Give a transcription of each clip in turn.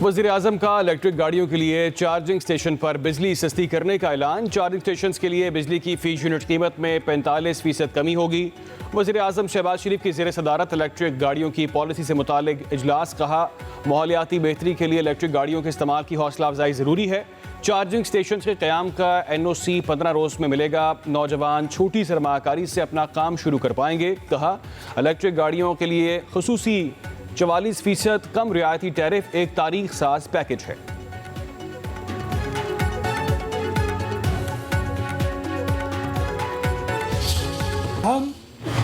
वज़ीर-ए-आज़म का इलेक्ट्रिक गाड़ियों के लिए चार्जिंग स्टेशन पर बिजली सस्ती करने का ऐलान। चार्जिंग स्टेशन के लिए बिजली की फीस यूनिट कीमत में 45% कमी होगी। वज़ीर-ए-आज़म शहबाज शरीफ की ज़ेर सदारत इलेक्ट्रिक गाड़ियों की पॉलिसी से मुतालिक इजलास। कहा, माहौलियाती बेहतरी के लिए इलेक्ट्रिक गाड़ियों के इस्तेमाल की हौसला अफजाई ज़रूरी है। चार्जिंग स्टेशन के क़याम का NOC 15 रोज़ में मिलेगा। नौजवान छोटी सरमाकारी से अपना काम शुरू कर पाएंगे। कहा, इलेक्ट्रिक गाड़ियों के लिए खुसूसी 44% कम रियायती टैरिफ एक तारीख साज पैकेज है। हम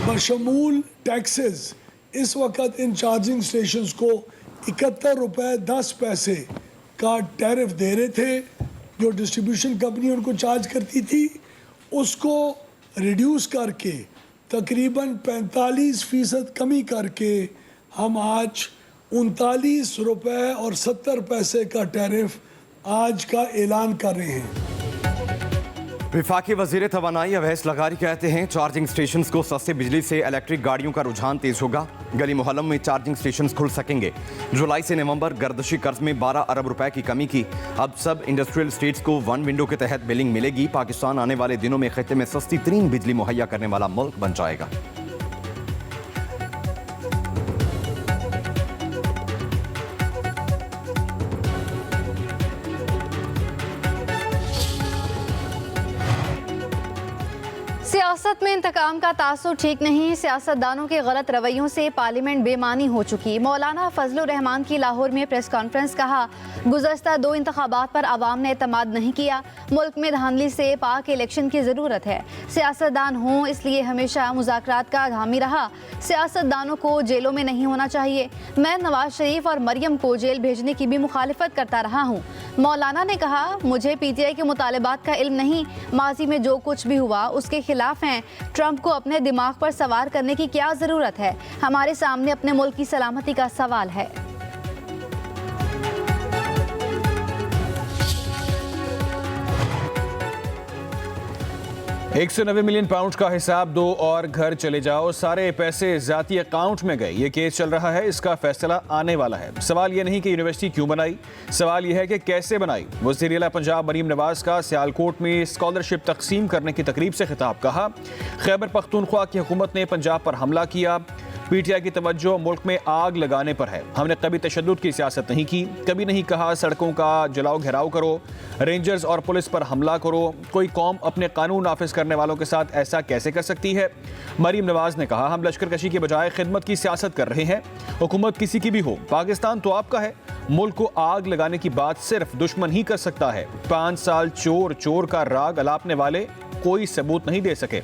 बशमूल टैक्सेस इस वक्त इन चार्जिंग स्टेशंस को 71 रुपए 10 पैसे का टैरिफ दे रहे थे। जो डिस्ट्रीब्यूशन कंपनी उनको चार्ज करती थी उसको रिड्यूस करके तकरीबन 45% कमी करके हम आज 39 रुपए और 70 पैसे का टैरिफ आज का ऐलान कर रहे हैं। विफाकी वज़ीर तवानाई अवैस लगारी कहते हैं, चार्जिंग स्टेशंस को सस्ते बिजली से इलेक्ट्रिक गाड़ियों का रुझान तेज होगा। गली मोहल्लों में चार्जिंग स्टेशंस खुल सकेंगे। जुलाई से नवंबर गर्दशी कर्ज में 12 अरब रुपए की कमी की। अब सब इंडस्ट्रियल स्टेट्स को वन विंडो के तहत बिलिंग मिलेगी। पाकिस्तान आने वाले दिनों में खित्ते में सस्ती तरीन बिजली मुहैया करने वाला मुल्क बन जाएगा। सियासत में इंतकाम का तासुर ठीक नहीं। सियासतदानों के गलत रवैयों से पार्लियामेंट बेमानी हो चुकी। मौलाना फजलुर रहमान की लाहौर में प्रेस कॉन्फ्रेंस। कहा, गुज़श्ता 2 इंतखाबात पर आवाम ने एतमाद नहीं किया। मुल्क में धांधली से पाक इलेक्शन की ज़रूरत है। सियासतदान हों इसलिए हमेशा मुज़ाकरात का हामी रहा। सियासतदानों को जेलों में नहीं होना चाहिए। मैं नवाज शरीफ और मरियम को जेल भेजने की भी मुखालिफत करता रहा हूँ। मौलाना ने कहा, मुझे PTI के मुतालबात का इल्म नहीं। माजी में जो कुछ भी हुआ उसके खिलाफ हैं। ट्रंप को अपने दिमाग पर सवार करने की क्या जरूरत है? हमारे सामने अपने मुल्क की सलामती का सवाल है। 190 मिलियन पाउंड का हिसाब दो और घर चले जाओ। सारे पैसे जाती अकाउंट में गए। ये केस चल रहा है, इसका फैसला आने वाला है। सवाल यह नहीं कि यूनिवर्सिटी क्यों बनाई, सवाल यह है कि कैसे बनाई। वज़ीर आला पंजाब मरीम नवाज का सियालकोट में स्कॉलरशिप तकसीम करने की तकरीब से खिताब। कहा, खैबर पख्तूनख्वा की हुकूमत ने पंजाब पर हमला किया। PTI की तवज्जो मुल्क में आग लगाने पर है। हमने कभी तशद्दुद की सियासत नहीं की। कभी नहीं कहा सड़कों का जलाओ घेराव करो, रेंजर्स और पुलिस पर हमला करो। कोई कौम अपने कानून नाफिज करने वालों के साथ ऐसा कैसे कर सकती है? मरीम नवाज ने कहा, हम लश्कर कशी के बजाय खिदमत की सियासत कर रहे हैं। हुकूमत किसी की भी हो, पाकिस्तान तो आपका है। मुल्क को आग लगाने की बात सिर्फ दुश्मन ही कर सकता है। 5 साल चोर चोर का राग अलापने वाले कोई सबूत नहीं दे सके।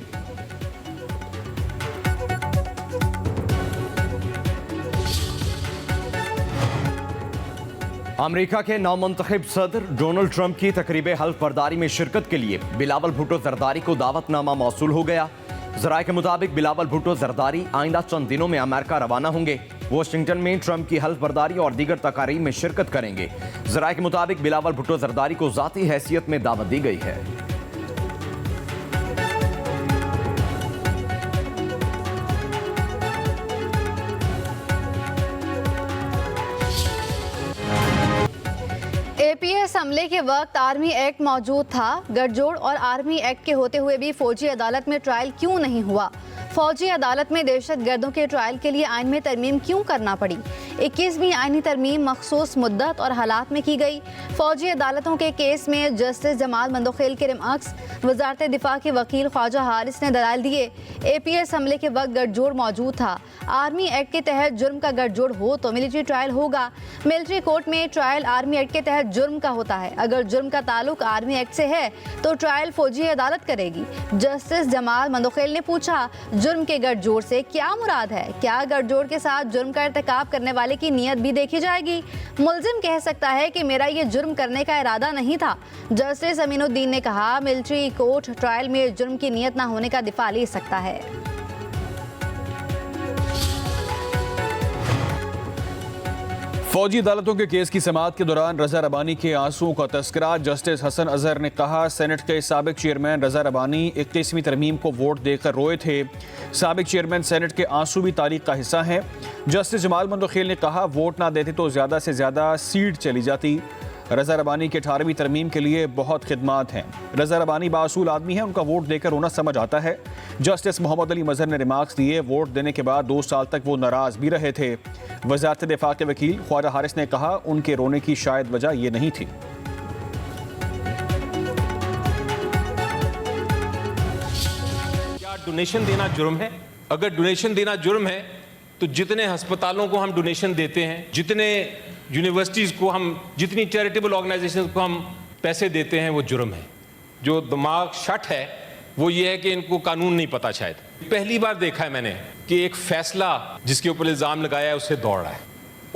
अमेरिका के नामुंतखब सदर डोनाल्ड ट्रंप की तकरीब हल्फ बर्दारी में शिरकत के लिए बिलावल भुट्टो जरदारी को दावतनामा मौसूल हो गया। जराये के मुताबिक बिलावल भुट्टो जरदारी आइंदा चंद दिनों में अमेरिका रवाना होंगे। वाशिंगटन में ट्रंप की हल्फ बर्दारी और दीगर तकारीब में शिरकत करेंगे। जराये के मुताबिक बिलावल भुट्टो जरदारी को जाती हैसियत में दावत दी गई है। APS हमले के वक्त आर्मी एक्ट मौजूद था। गठजोड़ और आर्मी एक्ट के होते हुए भी फौजी अदालत में ट्रायल क्यों नहीं हुआ? फौजी अदालत में दहशत गर्दों के ट्रायल के लिए आइन में तरमीम क्यों करना पड़ी? 21वीं आइनी तरमीम मखसूस मुद्दत और हालात में की गई। फौजी अदालतों के केस में जस्टिस जमाल मंदोखेल के रिमअक्स वजारत दिफा के वकील ख्वाजा हारिस ने दलाइल दिए। APS हमले के वक्त गठजोड़ मौजूद था। आर्मी एक्ट के तहत जुर्म का गठजोड़ हो तो मिलिट्री ट्रायल होगा। मिलिट्री कोर्ट में ट्रायल आर्मी एक्ट के तहत जुर्म का होता है। अगर जुर्म का ताल्लुक आर्मी एक्ट से है तो ट्रायल फौजी अदालत करेगी। जस्टिस जमाल मंदोखेल ने पूछा, जुर्म के गठजोड़ से क्या मुराद है? क्या गठजोड़ के साथ जुर्म का इर्तिकाब करने वाले की नीयत भी देखी जाएगी? मुल्जिम कह सकता है कि मेरा ये जुर्म करने का इरादा नहीं था। जस्टिस अमीनुद्दीन ने कहा, मिलिट्री कोर्ट ट्रायल में जुर्म की नीयत न होने का दिफा ले सकता है। फौजी अदालतों के केस की समाअत के दौरान रजा रबानी के आंसुओं का तस्करा। जस्टिस हसन अजहर ने कहा, सेनेट के साबिक चेयरमैन रजा रबानी 21वीं तरमीम को वोट देकर रोए थे। साबिक चेयरमैन सेनेट के आंसू भी तारीख का हिस्सा हैं। जस्टिस जमाल मंदोखेल ने कहा, वोट ना देते तो ज़्यादा से ज़्यादा सीट चली जाती। रज़ा रबानी के 18वीं तरमीम के लिए बहुत खिदमात हैं। रज़ा रबानी बासूल आदमी है, उनका वोट देकर रोना समझ आता है। जस्टिस मोहम्मद अली मजहर ने रिमार्क्स दिए, वोट देने के बाद 2 साल तक वो नाराज़ भी रहे थे। वज़ारत दिफा के वकील ख्वाजा हारिस ने कहा, उनके रोने की शायद वजह ये नहीं थी। क्या डोनेशन देना जुर्म है? अगर डोनेशन देना जुर्म है तो जितने अस्पतालों को हम डोनेशन देते हैं, जितने यूनिवर्सिटीज़ को हम, जितनी चैरिटेबल ऑर्गेनाइजेशन को हम पैसे देते हैं, वो जुर्म है। जो दिमाग शट है वो ये है कि इनको कानून नहीं पता। शायद पहली बार देखा है मैंने कि एक फैसला जिसके ऊपर इल्ज़ाम लगाया है उससे दौड़ रहा है।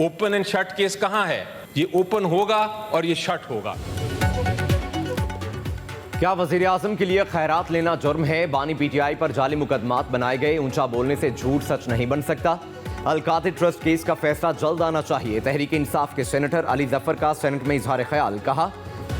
ओपन एंड शट केस कहाँ है? ये ओपन होगा और ये शट होगा। क्या वजीर आजम के लिए खैरात लेना जुर्म है? बानी पीटीआई पर जाली मुकदमात बनाए गए, ऊंचा बोलने से झूठ सच नहीं बन सकता। अलकातिर ट्रस्ट केस का फैसला जल्द आना चाहिए। तहरीक इंसाफ के सेनेटर अली जफर का सेनेट में इजहार ख्याल। कहा,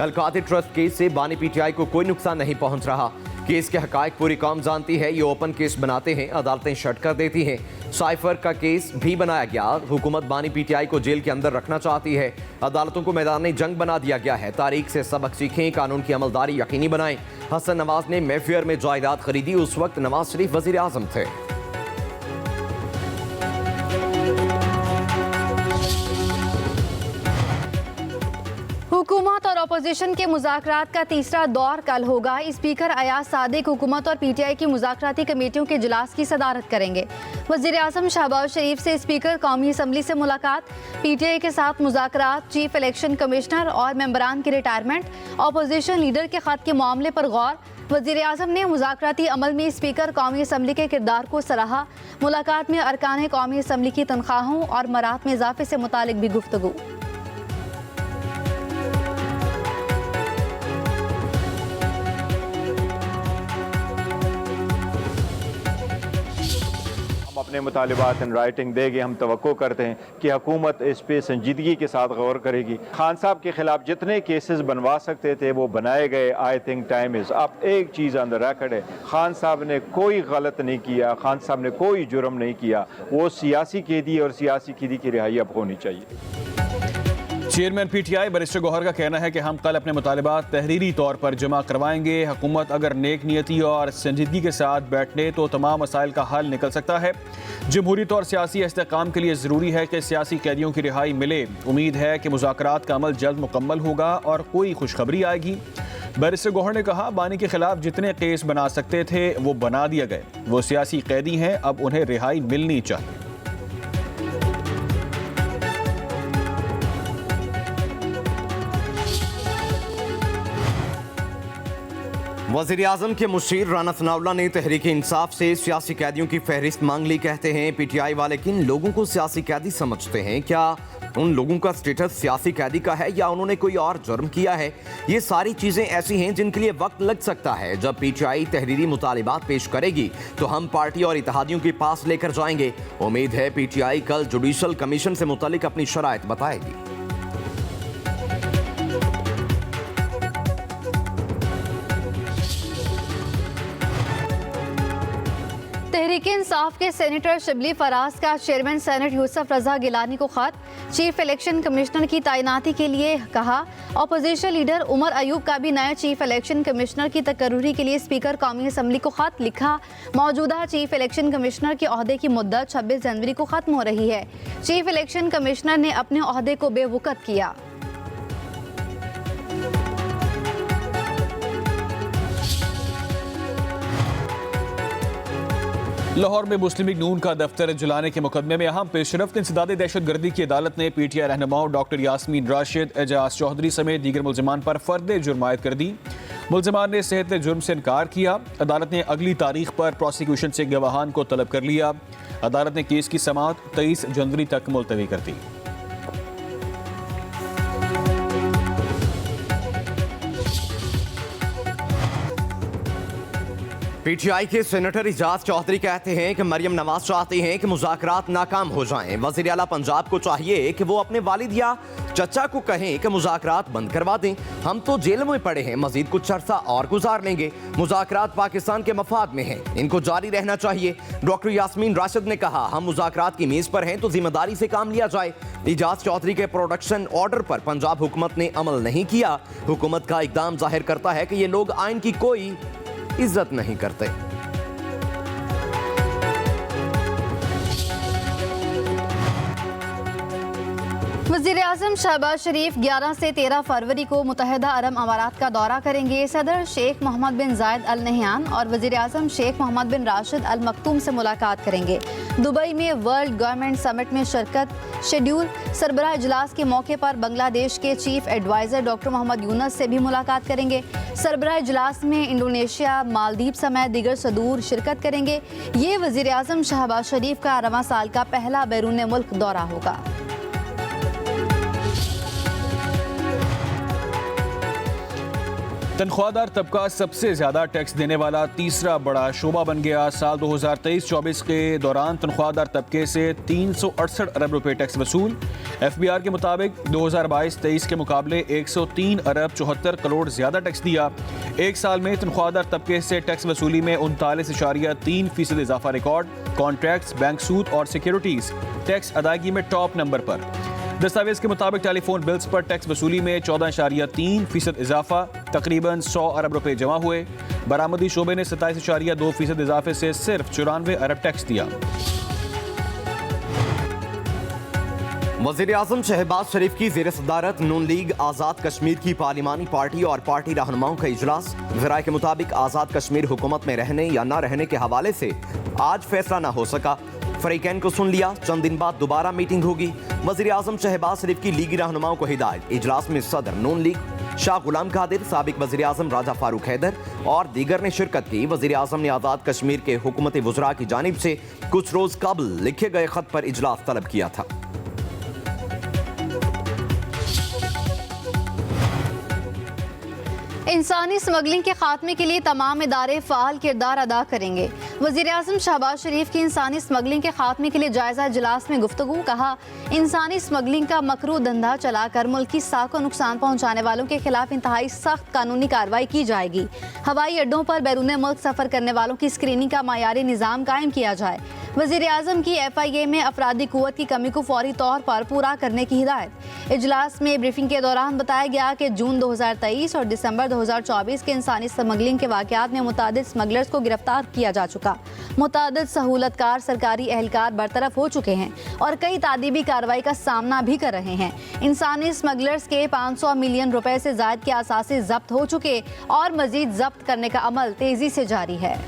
अलकातिर ट्रस्ट केस से बानी पीटीआई को कोई नुकसान नहीं पहुंच रहा। केस के हकायक पूरी कौम जानती है। ये ओपन केस बनाते हैं, अदालतें शट कर देती हैं। साइफर का केस भी बनाया गया। हुकूमत बानी पीटीआई को जेल के अंदर रखना चाहती है। अदालतों को मैदान जंग बना दिया गया है। तारीख से सबक सीखें, कानून की अमलदारी यकीनी बनाएं। हसन नवाज ने मेफेयर में जायदाद खरीदी, उस वक्त नवाज शरीफ वजीर आजम थे। हुकूमत और अपोजिशन के मुज़ाकरात का तीसरा दौर कल होगा। स्पीकर अयाज सादिक हुकूमत और पीटीआई की मुज़ाकराती कमेटियों के इजलास की सदारत करेंगे। वज़ीर आज़म शहबाज शरीफ से स्पीकर कौमी असम्बली से मुलाकात, पीटीआई के साथ मुज़ाकरात, चीफ इलेक्शन कमिश्नर और मेंबरान की रिटायरमेंट, अपोजिशन लीडर के खत के मामले पर गौर। वज़ीर आज़म ने मुज़ाकराती अमल में स्पीकर कौमी असम्बली के किरदार को सराहा। मुलाकात में अरकान कौमी असम्बली की तनख्वाहों और मराहत में इजाफे से मुतालिक भी गुफ्तगू। अपने मुतालिबात इन राइटिंग देंगे। हम तवक्को करते हैं कि हुकूमत इस पे संजीदगी के साथ गौर करेगी। खान साहब के खिलाफ जितने केसेस बनवा सकते थे वो बनाए गए। आई थिंक टाइम इज़ अब। एक चीज़ ऑन द रिकॉर्ड है, खान साहब ने कोई गलत नहीं किया, खान साहब ने कोई जुर्म नहीं किया। वो सियासी कैदी और सियासी कैदी की रिहाई अब होनी चाहिए। चेयरमैन पीटीआई बैरिस्टर गौहर का कहना है कि हम कल अपने मुतालिबात तहरीरी तौर पर जमा करवाएंगे। हुकूमत अगर नेक नियति और संजीदगी के साथ बैठने तो तमाम मसाइल का हल निकल सकता है। जमहूरियत और सियासी इस्तेकाम के लिए ज़रूरी है कि सियासी कैदियों की रिहाई मिले। उम्मीद है कि मुज़ाकरात का अमल जल्द मुकम्मल होगा और कोई खुशखबरी आएगी। बैरिस्टर गौहर ने कहा, बानी के खिलाफ जितने केस बना सकते थे वो बना दिए गए। वो सियासी कैदी हैं, अब उन्हें रिहाई मिलनी चाहिए। वज़ीर आज़म के मुशीर राना सनाउल्लाह ने तहरीक इंसाफ से सियासी कैदियों की फहरिस्त मांग ली। कहते हैं, पीटीआई वाले किन लोगों को सियासी कैदी समझते हैं? क्या उन लोगों का स्टेटस सियासी कैदी का है या उन्होंने कोई और जुर्म किया है? ये सारी चीज़ें ऐसी हैं जिनके लिए वक्त लग सकता है। जब पीटीआई तहरीरी मुतालिबात पेश करेगी तो हम पार्टी और इत्तेहादियों के पास लेकर जाएंगे। उम्मीद है पीटीआई कल जुडिशल कमीशन से मुतालिक अपनी शराइत बताएगी। तहरीक इंसाफ के सेनेटर शिबली फराज का चेयरमैन सेनेट यूसुफ रजा गिलानी को खत। चीफ इलेक्शन कमिश्नर की तैनाती के लिए कहा। अपोजिशन लीडर उमर अयूब का भी नए चीफ इलेक्शन कमिश्नर की तकर्रुरी के लिए स्पीकर कौमी असम्बली को खत लिखा। मौजूदा चीफ इलेक्शन कमिश्नर के ओहदे की मुद्दत 26 जनवरी को खत्म हो रही है। चीफ इलेक्शन कमिश्नर ने अपने ओहदे को बेवकूफ़ किया। लाहौर में मुस्लिम लीग नून का दफ्तर जलाने के मुकदमे में अहम पेशरफ्त। इंसदादे दहशतगर्दी की अदालत ने पीटीआई रहनुमाओं डॉक्टर यास्मीन राशिद, एजाज चौधरी समेत दीगर मुल्जिमान पर फर्द जुर्म आयद कर दी। मुल्जिमान ने सेहत जुर्म से इनकार किया। अदालत ने अगली तारीख पर प्रोसिक्यूशन से गवाहान को तलब कर लिया। अदालत ने केस की समाअत 23 जनवरी तक मुलतवी कर दी। पीटीआई के सेनेटर इजाज चौधरी कहते हैं कि मरियम नवाज चाहती हैं कि मुज़ाकरात नाकाम हो जाएं। वज़ीर आला पंजाब को चाहिए कि वो अपने वालिद या चचा को कहें कि मुज़ाकरात बंद करवा दें। हम तो जेल में पड़े हैं, मजीद कुछ अरसा और गुजार लेंगे। मुज़ाकरात पाकिस्तान के मफाद में हैं, इनको जारी रहना चाहिए। डॉक्टर यास्मीन राशिद ने कहा, हम मुज़ाकरात की मेज़ पर हैं तो जिम्मेदारी से काम लिया जाए। इजाज चौधरी के प्रोडक्शन ऑर्डर पर पंजाब हुकूमत ने अमल नहीं किया। हुकूमत का इक़दाम जाहिर करता है कि ये लोग आइन की कोई इज्जत नहीं करते। वज़ीर-ए-आज़म शहबाज शरीफ 11 से 13 फरवरी को मुत्तहिदा अरब अमारात का दौरा करेंगे। सदर शेख मोहम्मद बिन जायद अल नहयान और वज़ीर-ए-आज़म शेख मोहम्मद बिन राशिद अल मकतूम से मुलाकात करेंगे। दुबई में वर्ल्ड गवर्नमेंट समिट में शिरकत शेड्यूल। सरबराह इजलास के मौके पर बांग्लादेश के chief adviser doctor Mohammad Yunus से भी मुलाकात करेंगे। सरबराह इजलास में इंडोनेशिया, मालदीव समेत दीगर सदूर शिरकत करेंगे। ये वज़ीर-ए-आज़म शहबाज शरीफ का रवां साल का पहला बैरून मुल्क दौरा होगा। तनख्वाहदार तबका सबसे ज्यादा टैक्स देने वाला तीसरा बड़ा शोबा बन गया। साल 2023-24 के दौरान तनख्वाहदार तबके से 368 अरब रुपए टैक्स वसूल। FBR के मुताबिक 2022-23 के मुकाबले 103 अरब 74 करोड़ ज्यादा टैक्स दिया। एक साल में तनख्वाहदार तबके से टैक्स वसूली में 39.3% इजाफा रिकॉर्ड। कॉन्ट्रैक्ट्स, बैंक सूद और सिक्योरिटीज टैक्स अदायगी में टॉप नंबर पर। दस्तावेज के मुताबिक टेलीफोन बिल्स पर टैक्स वसूली में 14.3% इजाफा, तकरीबन 100 अरब रुपए जमा हुए। बरामदी शोबे ने 27.2% इजाफे से सिर्फ 94 अरब टैक्स दिया। वज़ीर आज़म शहबाज शरीफ की ज़ेर सदारत नून लीग आज़ाद कश्मीर की पार्लिमानी पार्टी और पार्टी रहनुमाओं का इजलास। ज़राए के मुताबिक आज़ाद कश्मीर हुकूमत में रहने या न रहने के हवाले से आज फैसला न हो सका। फरीकैन को सुन लिया, चंद दिन बाद दोबारा मीटिंग होगी। वज़ीर आज़म शहबाज शरीफ की लीगी रहनुमाओं को हिदायत। इजलास में सदर नून लीग शाह गुलाम कादिर, साबिक वज़ीर आज़म राजा फारूक हैदर और दीगर ने शिरकत की। वज़ीर आज़म ने आज़ाद कश्मीर के हुकूमत वज़रा की जानिब से कुछ रोज कबल लिखे गए खत पर इजलास तलब किया था। इंसानी स्मगलिंग के खात्मे के लिए तमाम इदारे फ़ाल किरदार अदा करेंगे। वज़ीर-ए-आज़म शहबाज शरीफ की इंसानी स्मगलिंग के खात्मे के लिए जायज़ा इजलास में गुफ्तगू। कहा, इंसानी स्मगलिंग का मकरू धंधा चलाकर मुल्क की साख को नुकसान पहुँचाने वालों के खिलाफ इंतहाई सख्त कानूनी कार्रवाई की जाएगी। हवाई अड्डों पर बैरून मुल्क सफ़र करने वालों की स्क्रीनिंग का मायारी निज़ाम कायम किया जाए। वज़ीर-ए-आज़म की FIA में अफरादी कुव्वत की कमी को फौरी तौर पर पूरा करने की हिदायत। इजलास में ब्रीफिंग के दौरान बताया गया कि जून 2023 और दिसंबर 2024 के इंसानी स्मगलिंग के वाक़यात में मुतादिद स्मगलर्स को गिरफ्तार किया जा चुका। मुतादिद सहूलतकार सरकारी एहलकार बरतरफ हो चुके हैं और कई तादीबी कार्रवाई का सामना भी कर रहे हैं। इंसानी स्मगलर्स के 500 मिलियन रुपए से ज़ायद के असासे जब्त हो चुके और मजीद जब्त करने का अमल तेजी से जारी है।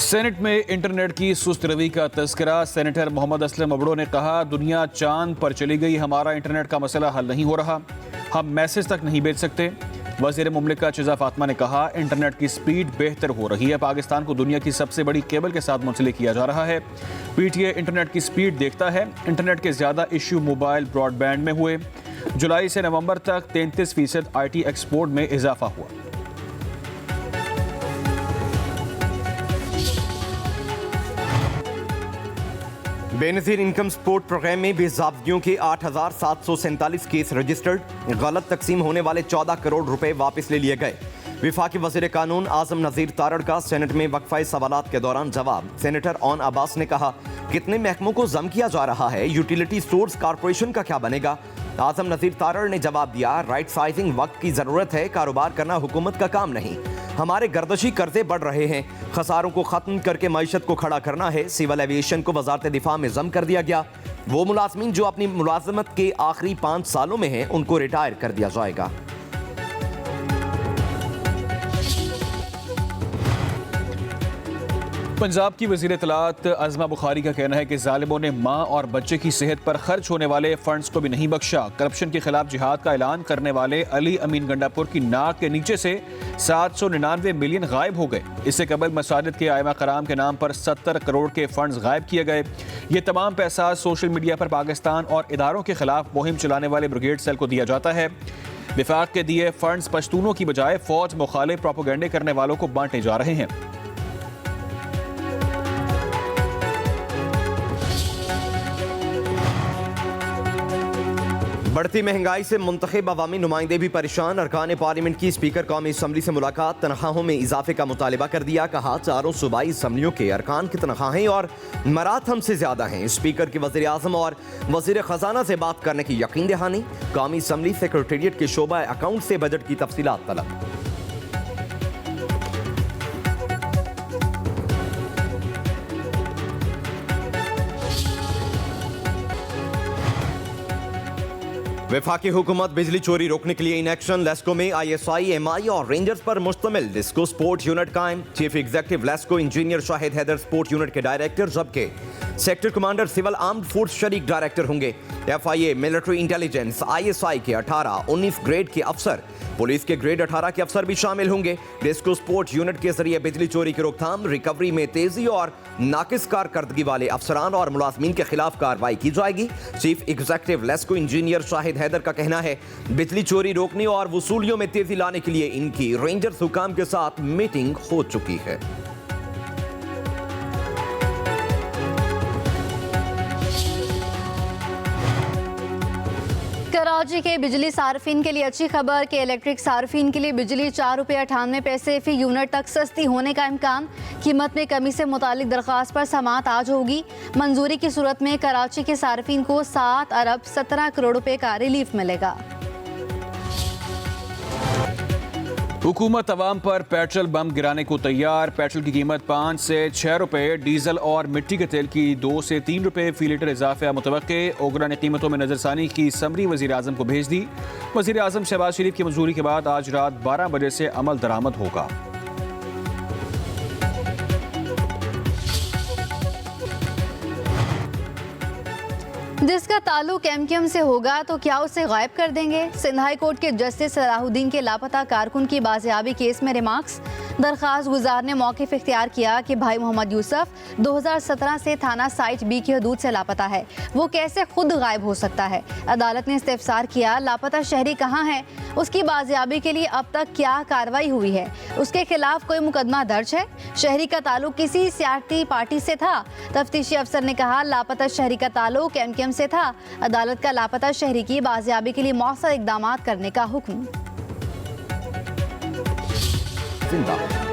सेनेट में इंटरनेट की सुस्त रवि का तस्करा। सेनेटर मोहम्मद असलम अबड़ो ने कहा, दुनिया चांद पर चली गई, हमारा इंटरनेट का मसला हल नहीं हो रहा, हम मैसेज तक नहीं भेज सकते। वज़ीर मुमलिकत शिजा फातिमा ने कहा, इंटरनेट की स्पीड बेहतर हो रही है, पाकिस्तान को दुनिया की सबसे बड़ी केबल के साथ मुंसलिक किया जा रहा है। PTA इंटरनेट की स्पीड देखता है। इंटरनेट के ज़्यादा इशू मोबाइल ब्रॉडबैंड में हुए। जुलाई से नवंबर तक 33% IT एक्सपोर्ट में इजाफा हुआ। बेनज़ीर इनकम सपोर्ट प्रोग्राम में बेज़ाब्तियों के 8,747 केस रजिस्टर्ड। गलत तकसीम होने वाले 14 करोड़ रुपए वापस ले लिए गए। विफाकी वज़ीर कानून आज़म नज़ीर तारड़ का सेनेट में वक्फ़ाए सवालात के दौरान जवाब। सेनेटर ऑन अब्बास ने कहा, कितने महकमों को जम किया जा रहा है, यूटिलिटी स्टोर्स कॉरपोरेशन का क्या बनेगा। आज़म नज़ीर तारड़ ने जवाब दिया, राइट साइजिंग वक्त की ज़रूरत है, कारोबार करना हुकूमत का काम नहीं। हमारे गर्दशी कर्जे बढ़ रहे हैं, खसारों को ख़त्म करके मईशत को खड़ा करना है। सिविल एविएशन को वजारत दिफा में जम कर दिया गया। वो मुलाजमीन जो अपनी मुलाजमत के आखिरी 5 सालों में हैं, उनको रिटायर कर दिया जाएगा। पंजाब की वज़ीर इत्तलात अज़मा बुखारी का कहना है कि जालिमों ने माँ और बच्चे की सेहत पर खर्च होने वाले फंड्स को भी नहीं बख्शा। करप्शन के खिलाफ जिहाद का ऐलान करने वाले अली अमीन गंडापुर की नाक के नीचे से 799 मिलियन गायब हो गए। इससे कबल मसाजिद के आइमा कराम के नाम पर 70 करोड़ के फंड्स गायब किए गए। ये तमाम पैसा सोशल मीडिया पर पाकिस्तान और इदारों के खिलाफ मुहिम चलाने वाले ब्रिगेड सेल को दिया जाता है। विफाक के दिए फंड्स पश्तूनों की बजाय फौज मुखालिफ प्रोपेगेंडे करने वालों को बांटे जा रहे हैं। बढ़ती महंगाई से मुंतखब अवामी नुमाइंदे भी परेशान। अरकान पार्लियामेंट की स्पीकर कौमी असम्बली से मुलाकात, तनख्वाहों में इजाफे का मुतालबा कर दिया। कहा चारों सूबाई असम्बलियों के अरकान की तनख्वाहें और मरात हमसे ज्यादा हैं। स्पीकर की वज़ीर आज़म और वज़ीर ख़जाना से बात करने की यकीन दहानी। कौमी असम्बली सेक्रेटेरिएट के शोबा अकाउंट से बजट की तफसीलात तलब। वफाकी हुकूमत बिजली चोरी रोकने के लिए इन एक्शन। लेस्को में ISI, MI और रेंजर्स पर मुश्तमिल डिस्को स्पोर्ट यूनिट कायम। Chief executive LESCO engineer Shahid Haider sport unit के डायरेक्टर, जबकि sector commander civil armed force शरीक डायरेक्टर होंगे। FIA मिलिट्री इंटेलिजेंस ISI के 18-19 ग्रेड के अफसर, पुलिस के ग्रेड 18 के अफसर भी शामिल होंगे। डिस्को स्पोर्ट यूनिट के जरिए बिजली चोरी की रोकथाम, रिकवरी में तेजी और नाकिस कारकर्दगी वाले अफसरान और मुलाजमीन के खिलाफ कार्रवाई की जाएगी। Chief executive LESCO engineer Shahid Haider का कहना है बिजली चोरी रोकने और वसूलियों में तेजी लाने के लिए इनकी रेंजर्स हुकाम के साथ मीटिंग हो चुकी है। कराची के बिजली सार्फिन के लिए अच्छी खबर कि इलेक्ट्रिक सार्फिन के लिए बिजली ₹4.98 फी यूनिट तक सस्ती होने का इम्कान। कीमत में कमी से मुतालिक दरख्वास्त पर समाअत आज होगी। मंजूरी की सूरत में कराची के सार्फिन को 7 अरब 17 करोड़ रुपए का रिलीफ मिलेगा। हुकूमत अवाम पर पेट्रोल बम गिराने को तैयार। पेट्रोल की कीमत 5 से 6 रुपए, डीजल और मिट्टी के तेल की 2 से 3 रुपए फी लीटर इजाफा मुतवक्के। ओगरा ने कीमतों में नजरसानी की समरी वजीर आजम को भेज दी। वजीर आजम शहबाज शरीफ की मंजूरी के बाद आज रात 12 बजे से अमल दरामद होगा। जिसका ताल्लुक MQM से होगा तो क्या उसे गायब कर देंगे? सिंध हाई कोर्ट के जस्टिस सलाहुद्दीन के लापता कारकुन की बाजियाबी केस में रिमार्क्स। दरख्वास्त गुजार ने मौक़िफ़ इख्तियार किया कि भाई मोहम्मद यूसुफ 2017 से थाना साइट B की हदूद से लापता है, वो कैसे खुद गायब हो सकता है? अदालत ने इस्तिफसार किया लापता शहरी कहाँ है, उसकी बाजियाबी के लिए अब तक क्या कार्रवाई हुई है, उसके खिलाफ कोई मुकदमा दर्ज है, शहरी का ताल्लुक किसी सियासी पार्टी से था? तफ्तीशी अफसर ने कहा लापता शहरी का ताल्लुक MQM से था। अदालत का लापता शहरी की बाजियाबी के लिए मौसर इकदाम करने का हुक्म। जिंदाबाद।